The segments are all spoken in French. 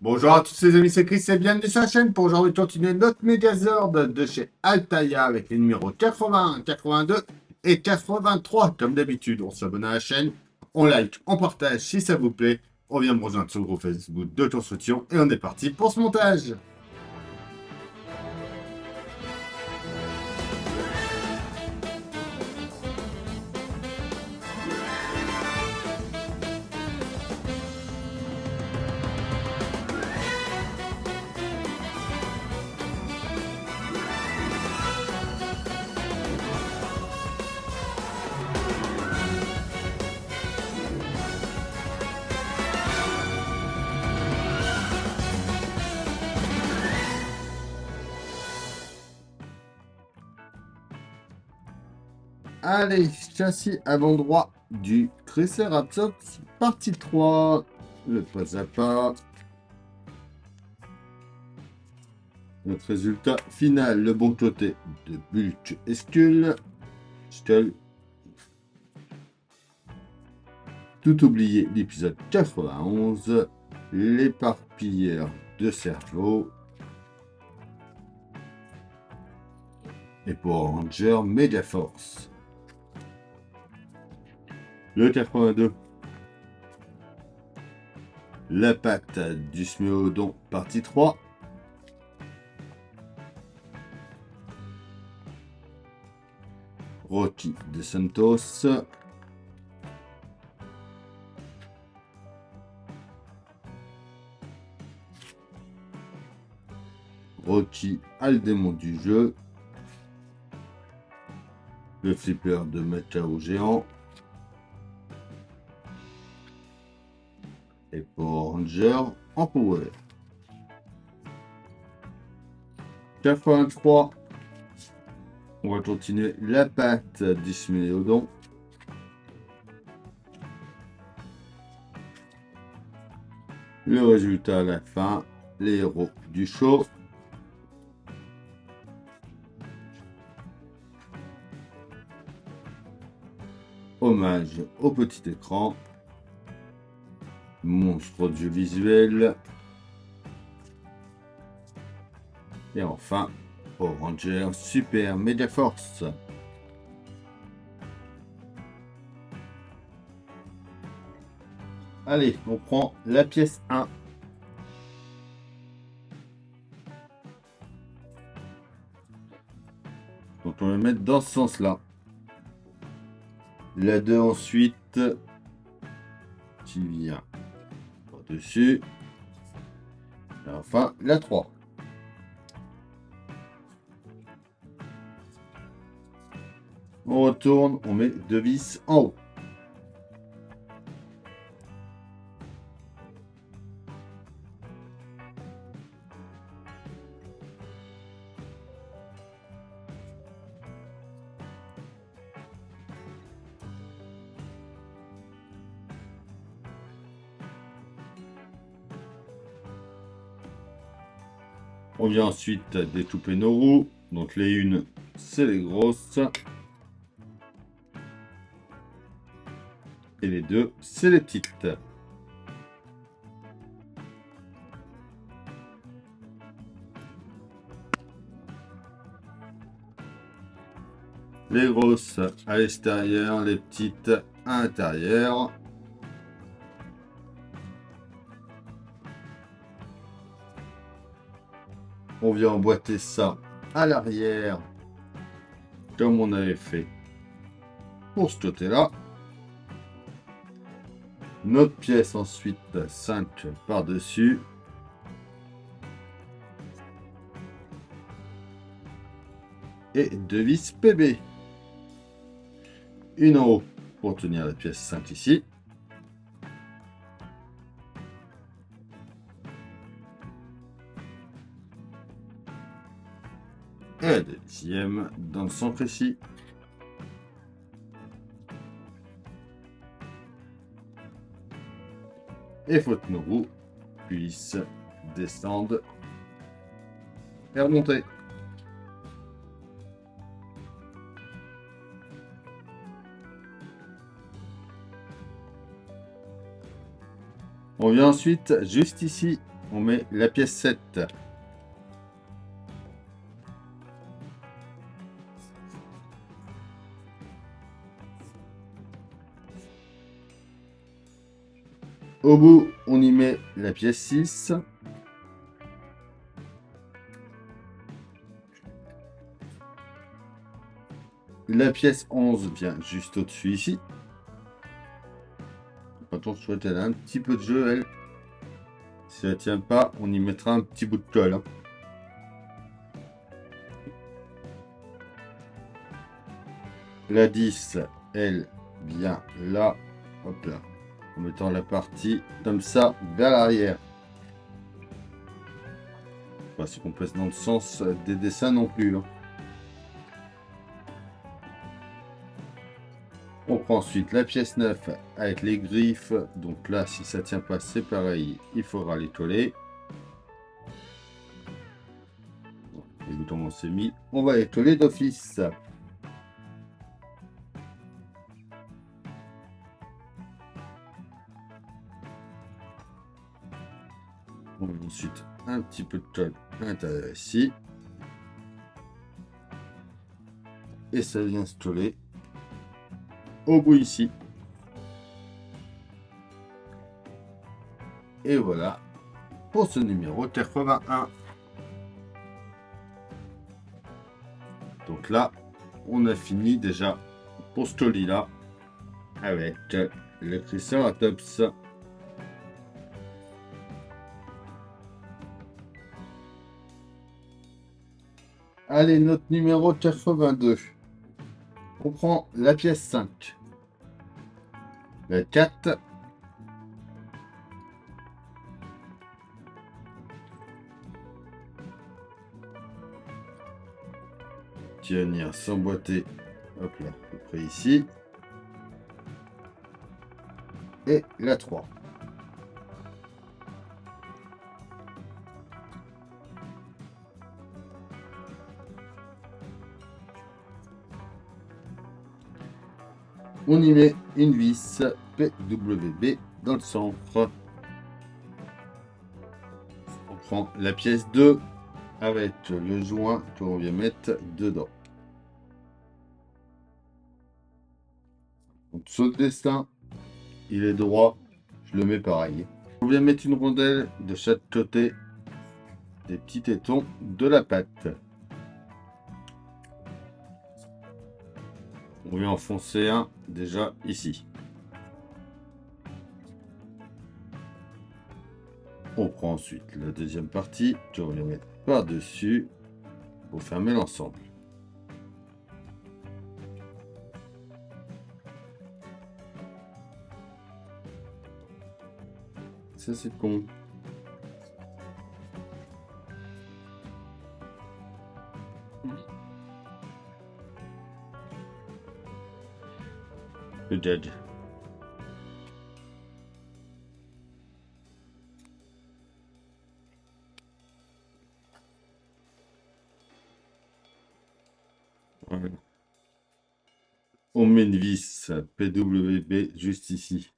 Bonjour à tous les amis, c'est Chris et bienvenue sur la chaîne pour aujourd'hui continuer notre Megazord de chez Altaïa avec les numéros 80, 82 et 83. Comme d'habitude, on s'abonne à la chaîne, on like, on partage si ça vous plaît. On vient me rejoindre sur le groupe Facebook de Construction et on est parti pour ce montage. Allez, châssis avant-droit du Triceratops, partie 3. Le pas à pas. Notre résultat final, le bon côté de Bulk et Skull. Tout oublié, l'épisode 91. L'éparpilleur de cerveau. Et pour Ranger, Megaforce. Le 82. La patte du Sméodon, partie 3. Rocky de Santos. Rocky a le démon du jeu. Le flipper de Macao géant. Et pour Ranger en power. 83. On va continuer la patte du Sméodon. Le résultat à la fin, les héros du show. Hommage au petit écran. Monstre audiovisuel. Et enfin, au Ranger Super Megaforce. Allez, on prend la pièce 1. Donc on va le mettre dans ce sens-là. La 2 ensuite, qui vient au-dessus. Et enfin, la 3. On retourne, on met 2 vis en haut. On vient ensuite découper nos roues. Donc les unes, c'est les grosses. Et les deux, c'est les petites. Les grosses à l'extérieur, les petites à l'intérieur. On vient emboîter ça à l'arrière, comme on avait fait pour ce côté-là. Notre pièce ensuite 5 par-dessus. Et 2 vis PB. Une en haut pour tenir la pièce 5 ici. Et la deuxième dans le sens précis. Et faut que nos roues puissent descendre et remonter. On vient ensuite juste ici on met la pièce 7. Au bout, on y met la pièce 6. La pièce 11 vient juste au-dessus ici. Quand on souhaite, elle a un petit peu de jeu, elle. Si elle tient pas, on y mettra un petit bout de colle. Hein. La 10, elle vient là. Hop là. En mettant la partie comme ça vers l'arrière. Pas si qu'on pèse dans le sens des dessins non plus. Hein. On prend ensuite la pièce 9 avec les griffes. Donc là, si ça tient pas, c'est pareil. Il faudra les coller. Les boutons on s'est mis. On va les coller d'office. On met ensuite un petit peu de colle à l'intérieur ici. Et ça vient se coller au bout ici. Et voilà pour ce numéro 81. Donc là, on a fini déjà pour ce colis là avec le Triceratops. Allez, notre numéro 82. On prend la pièce 5. La 4. Qui va venir s'emboîter. Hop là, à peu près ici. Et la 3. On y met une vis PWB dans le centre. On prend la pièce 2 avec le joint qu'on vient mettre dedans. Donc sur le dessin, il est droit, je le mets pareil. On vient mettre une rondelle de chaque côté des petits tétons de la patte. On vient enfoncer un déjà ici. On prend ensuite la deuxième partie que on vient mettre par-dessus pour fermer l'ensemble. Ça c'est con. Le dead. Voilà. On met une vis PWB juste ici.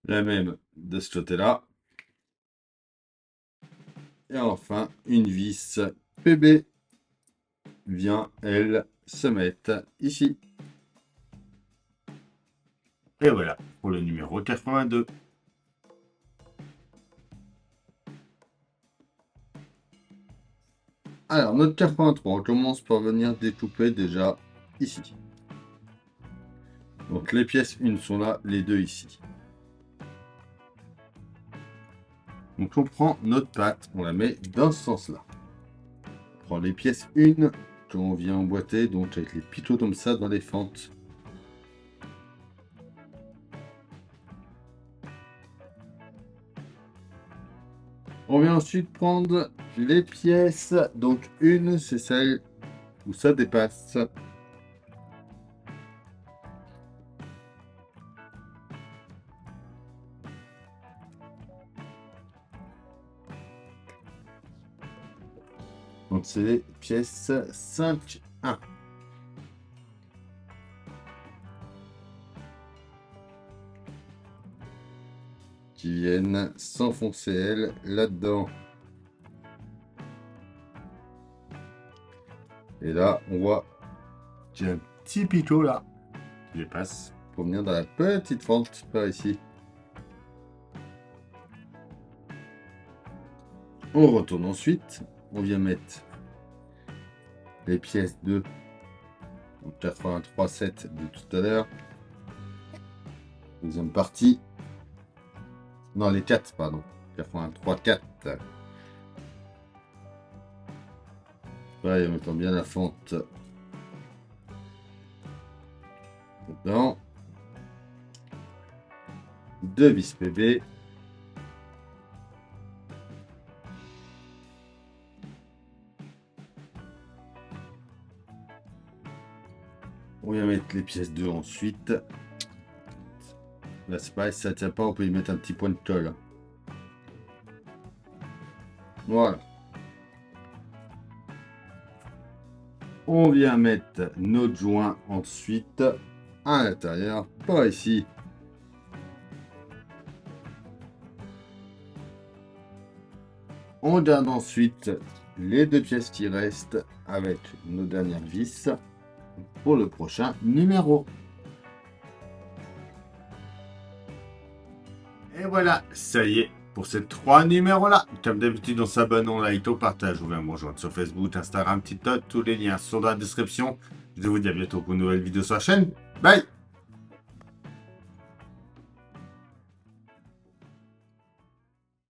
La même de ce côté-là. Et enfin, une vis PB vient, elle, se mettre ici. Et voilà, pour le numéro 82. Alors, notre 83, on commence par venir découper déjà ici. Donc, les pièces 1 sont là, les deux ici. Donc, on prend notre patte, on la met dans ce sens-là. On prend les pièces 1 qu'on vient emboîter, donc avec les pitots comme ça dans les fentes. On vient ensuite prendre les pièces. Donc, une, c'est celle où ça dépasse. Donc, c'est les pièces 5, 1. qui viennent s'enfoncer elles là-dedans. Et là, on voit qu'il y a un petit pitot là qui dépasse pour venir dans la petite fente par ici. On retourne ensuite, on vient mettre les pièces de 83,7 de tout à l'heure. Deuxième partie. Non, les 4, pardon. 83,4. Pareil, en mettant bien la fente dedans. 2 vis PB. On va mettre les pièces 2 ensuite. Là, c'est pareil, si ça ne tient pas, on peut y mettre un petit point de colle. Voilà. On vient mettre notre joint ensuite à l'intérieur, par ici. On garde ensuite les 2 pièces qui restent avec nos dernières vis pour le prochain numéro. Et voilà, ça y est, pour ces 3 numéros-là. Comme d'habitude, on s'abonne, on like, on partage, ou même on rejoint sur Facebook, Instagram, TikTok. Tous les liens sont dans la description. Je vous dis à bientôt pour une nouvelle vidéo sur la chaîne. Bye!